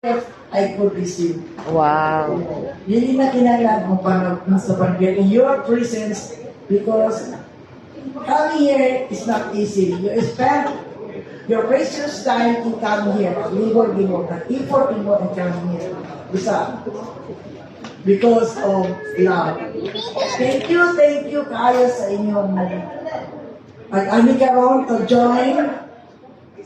I could receive. Wow. Hindi na kinailangan mo para sa pag-get in your presence because coming here is not easy. You spend your precious time in coming here. Labor din mo, effort din mo in coming here. Isa. Because of love. Thank you kayo sa inyong pag-ami karon to join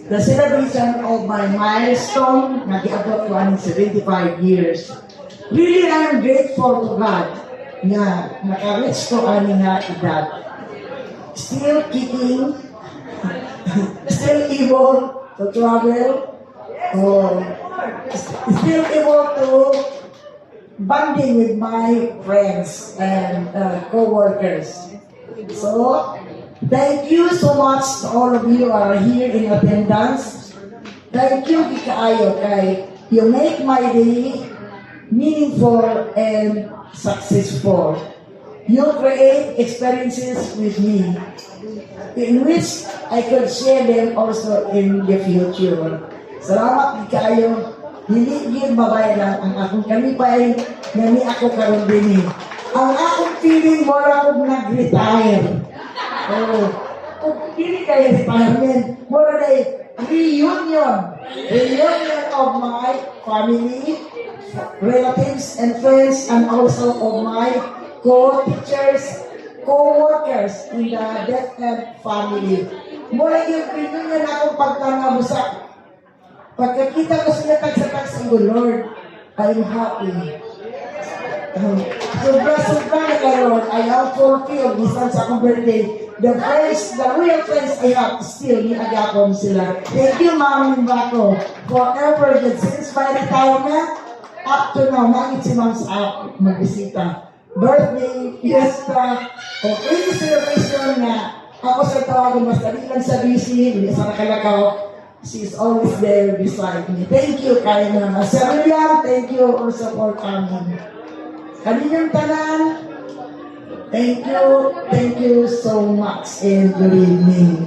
the celebration of my milestone na giabot ko ang 75 years. Really, I'm grateful to God na naka-reach ko ani nga edad. Still kicking, still able to travel, still able to bonding with my friends and co-workers. So, thank you so much to all of you who are here in attendance. Thank you, Kikaayo, kay you make my day meaningful and successful. You create experiences with me in which I could share them also in the future. Salamat, Kikaayo. Hindi yun mabaylan ang akong kalipay na ni ako karon din. Ang akong feeling mo akong nag-retire. Oh, hindi kayo retirement. More like reunion of my family, relatives and friends, and also of my co-teachers, co-workers in the DepEd family. More like yung reunion akong pagtangabusak. Pagkakita ko sila tag sa Lord, I'm happy. Sobra na kayo, I am fulfilled. Bisan sa akong birthday. The real friends I have, still, niagapon sila. Thank you, Ma'am Nimbaco, forever good. Since my retirement, up to now, nakit si Ma'am sa magbisita. Birthday, fiesta, o any celebration na ako sa tawagan, mas dali lang sa busy, hindi sa nakalakaw. She is always there beside me. Thank you, kaya naman. Sir William, thank you also for coming. Kanilang tanan, thank you so much and good evening.